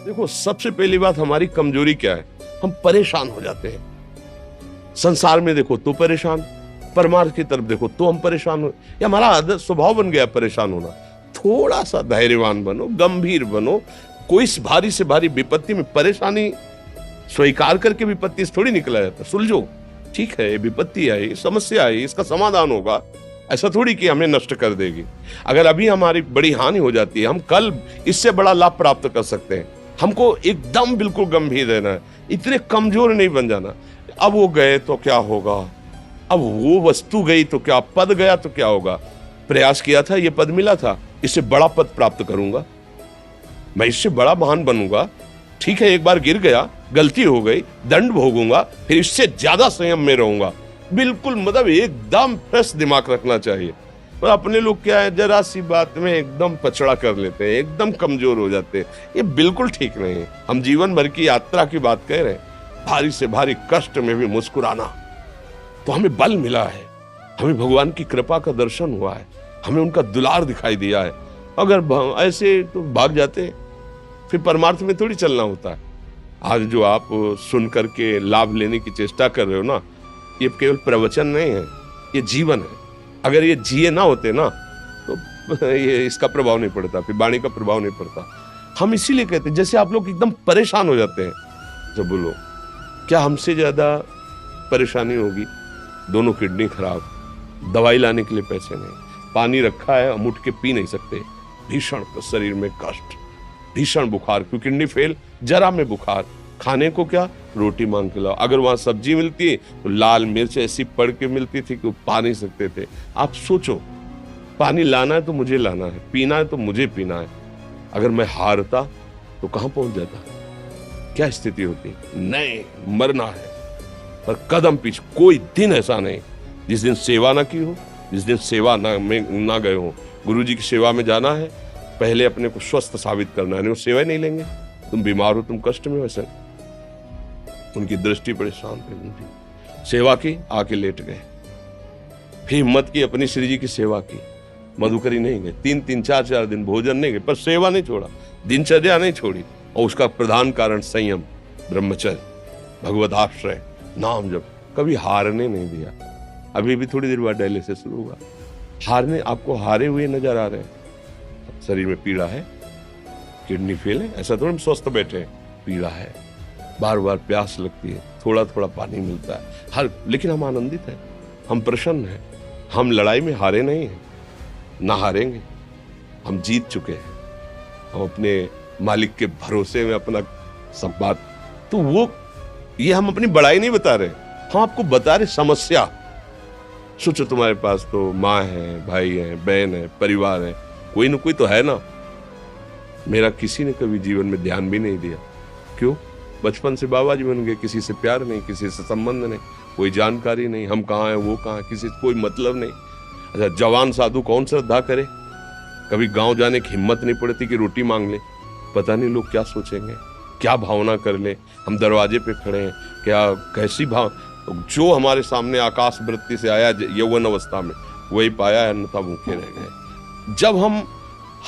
देखो, सबसे पहली बात हमारी कमजोरी क्या है, हम परेशान हो जाते हैं। संसार में देखो तो परेशान, परमार्थ की तरफ देखो तो हम परेशान हो, या हमारा आदत स्वभाव बन गया परेशान होना। थोड़ा सा धैर्यवान बनो, गंभीर बनो। कोई भारी से भारी विपत्ति में परेशानी स्वीकार करके विपत्ति से थोड़ी निकला जाता। सुलझो, ठीक है, विपत्ति आई, समस्या आई, इसका समाधान होगा। ऐसा थोड़ी कि हमें नष्ट कर देगी। अगर अभी हमारी बड़ी हानि हो जाती है, हम कल इससे बड़ा लाभ प्राप्त कर सकते हैं। हमको एकदम बिल्कुल गंभीर रहना है, इतने कमजोर नहीं बन जाना। अब वो गए तो क्या होगा, अब वो वस्तु गई तो क्या, पद गया तो क्या होगा। प्रयास किया था, ये पद मिला था, इससे बड़ा पद प्राप्त करूंगा, मैं इससे बड़ा महान बनूंगा। ठीक है, एक बार गिर गया, गलती हो गई, दंड भोगूंगा, फिर इससे ज्यादा संयम में रहूंगा। बिल्कुल, मतलब एकदम फ्रेश दिमाग रखना चाहिए। और अपने लोग क्या है, जरा सी बात में एकदम पछड़ा कर लेते हैं, एकदम कमजोर हो जाते हैं। ये बिल्कुल ठीक नहीं है। हम जीवन भर की यात्रा की बात कह रहे हैं, भारी से भारी कष्ट में भी मुस्कुराना, तो हमें बल मिला है, हमें भगवान की कृपा का दर्शन हुआ है, हमें उनका दुलार दिखाई दिया है। अगर ऐसे तो भाग जाते, फिर परमार्थ में थोड़ी चलना होता है। आज जो आप सुन करके लाभ लेने की चेष्टा कर रहे हो ना, ये केवल प्रवचन नहीं है, ये जीवन है। अगर ये जिए ना होते ना, तो ये इसका प्रभाव नहीं पड़ता, फिर वाणी का प्रभाव नहीं पड़ता। हम इसीलिए कहते हैं, जैसे आप लोग एकदम परेशान हो जाते हैं जब बोलो, क्या हमसे ज्यादा परेशानी होगी? दोनों किडनी खराब, दवाई लाने के लिए पैसे नहीं, पानी रखा है, हम उठ के पी नहीं सकते, भीषण शरीर में कष्ट, भीषण बुखार, क्योंकि किडनी फेल, जरा में बुखार, खाने को क्या, रोटी मांग के लाओ। अगर वहां सब्जी मिलती तो लाल मिर्च ऐसी पड़ के मिलती थी कि वो पा नहीं सकते थे। आप सोचो, पानी लाना है तो मुझे लाना है, पीना है तो मुझे पीना है। अगर मैं हारता तो कहां पहुंच जाता, क्या स्थिति होती? नहीं, मरना है, पर कदम पीछे। कोई दिन ऐसा नहीं जिस दिन सेवा ना की हो, जिस दिन सेवा ना गए हो। गुरु जी की सेवा में जाना है, पहले अपने को स्वस्थ साबित करना है, नहीं वो सेवा नहीं लेंगे। तुम बीमार हो, तुम कष्ट में हो, ऐसे उनकी दृष्टि बड़ी शांत है। उनकी सेवा की, आके लेट गए, फिर हिम्मत की, अपनी श्री जी की सेवा की। मधुकरी नहीं गए, 3-4 दिन भोजन नहीं गए, पर सेवा नहीं छोड़ा, दिनचर्या नहीं छोड़ी। और उसका प्रधान कारण संयम, ब्रह्मचर्य, भगवत आश्रय, नाम जप, कभी हारने नहीं दिया। अभी भी थोड़ी देर बाद डायलिसिस शुरू होगा, हारने, आपको हारे हुए नजर आ रहे हैं। शरीर में पीड़ा है, किडनी फेल है, ऐसा थोड़ा हम स्वस्थ बैठे हैं, पीड़ा है, बार बार प्यास लगती है, थोड़ा थोड़ा पानी मिलता है, लेकिन हम आनंदित हैं, हम प्रसन्न हैं। हम लड़ाई में हारे नहीं हैं, ना हारेंगे, हम जीत चुके हैं। हम अपने मालिक के भरोसे में अपना सब बात, तो वो ये हम अपनी बड़ाई नहीं बता रहे, हम आपको बता रहे समस्या। सोचो, तुम्हारे पास तो माँ है, भाई है, बहन है, परिवार है, कोई ना कोई तो है ना। मेरा किसी ने कभी जीवन में ध्यान भी नहीं दिया। क्यों? बचपन से बाबा जी बन गए, किसी से प्यार नहीं, किसी से संबंध नहीं, कोई जानकारी नहीं, हम कहाँ हैं, वो कहाँ है, किसी से कोई मतलब नहीं। अच्छा, जवान साधु कौन श्रद्धा करे? कभी गांव जाने की हिम्मत नहीं पड़ती कि रोटी मांग ले, पता नहीं लोग क्या सोचेंगे, क्या भावना कर ले। हम दरवाजे पे खड़े हैं, क्या कैसी भाव, जो हमारे सामने आकाश वृत्ति से आया यौवन अवस्था में, वही पाया है, अन्यथा भूखे रह गए। जब हम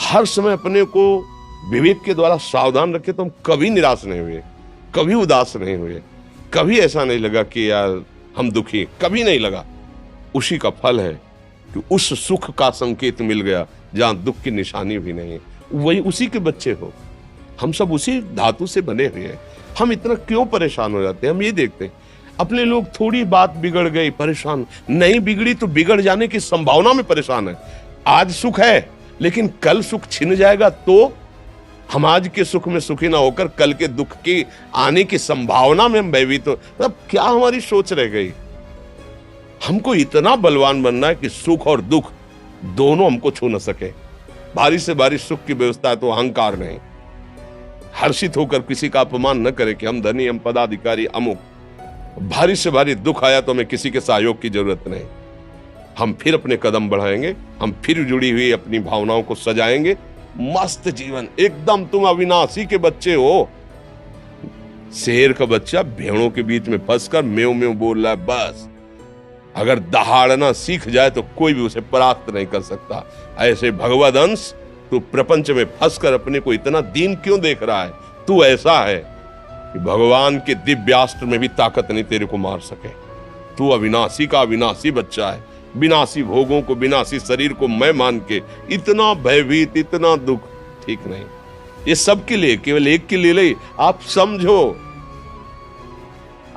हर समय अपने को विवेक के द्वारा सावधान रखे, तो हम कभी निराश नहीं हुए, कभी उदास नहीं हुए, कभी ऐसा नहीं लगा कि यार हम दुखी, कभी नहीं लगा। उसी का फल है कि उस सुख का संकेत मिल गया जहां दुख की निशानी भी नहीं है। वही उसी के बच्चे हो, हम सब उसी धातु से बने हुए हैं। हम इतना क्यों परेशान हो जाते हैं? हम ये देखते हैं, अपने लोग थोड़ी बात बिगड़ गई परेशान, नहीं बिगड़ी तो बिगड़ जाने की संभावना में परेशान है। आज सुख है, लेकिन कल सुख छिन जाएगा, तो हम आज के सुख में सुखी ना होकर कल के दुख की आने की संभावना में हम भयभीत हो। मतलब क्या हमारी सोच रह गई? हमको इतना बलवान बनना है कि सुख और दुख दोनों हमको छू न सके। भारी से भारी सुख की व्यवस्था है तो अहंकार नहीं, हर्षित होकर किसी का अपमान न करे कि हम धनी, हम पदाधिकारी, अमुक। भारी से भारी दुख आया तो हमें किसी के सहयोग की जरूरत नहीं, हम फिर अपने कदम बढ़ाएंगे, हम फिर जुड़ी हुई अपनी भावनाओं को सजाएंगे। मस्त जीवन एकदम। तुम अविनाशी के बच्चे हो। शेर का बच्चा भेड़ों के बीच में फंसकर म्यों म्यों बोल रहा है, बस अगर दहाड़ना सीख जाए तो कोई भी उसे परास्त नहीं कर सकता। ऐसे भगवद अंश तू प्रपंच में फंसकर अपने को इतना दीन क्यों देख रहा है? तू ऐसा है कि भगवान के दिव्यास्त्र में भी ताकत नहीं तेरे को मार सके। तू अविनाशी का अविनाशी बच्चा है, विनाशी भोगों को, विनाशी शरीर को मैं मान के इतना भयभीत, इतना दुख ठीक नहीं। ये सब के लिए, केवल एक के लिए नहीं, आप समझो।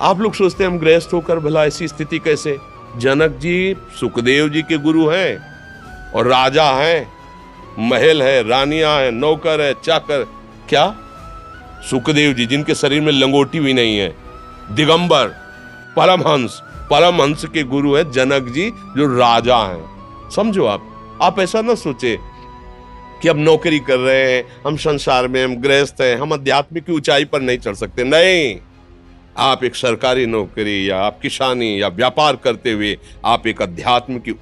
आप लोग सोचते हैं हम गृहस्थ होकर भला ऐसी स्थिति कैसे? जनक जी सुखदेव जी के गुरु हैं और राजा हैं, महल है, रानियां हैं, नौकर है, चाकर। क्या सुखदेव जी जिनके शरीर में लंगोटी भी नहीं है, दिगंबर, परमहंस, परमहंस के गुरु है जनक जी जो राजा हैं। समझो आप ऐसा ना सोचे कि हम नौकरी कर रहे हैं, हम संसार में, हम गृहस्थ हैं, हम अध्यात्म की ऊंचाई पर नहीं चढ़ सकते। नहीं, आप एक सरकारी नौकरी या आप किसानी या व्यापार करते हुए आप एक अध्यात्म की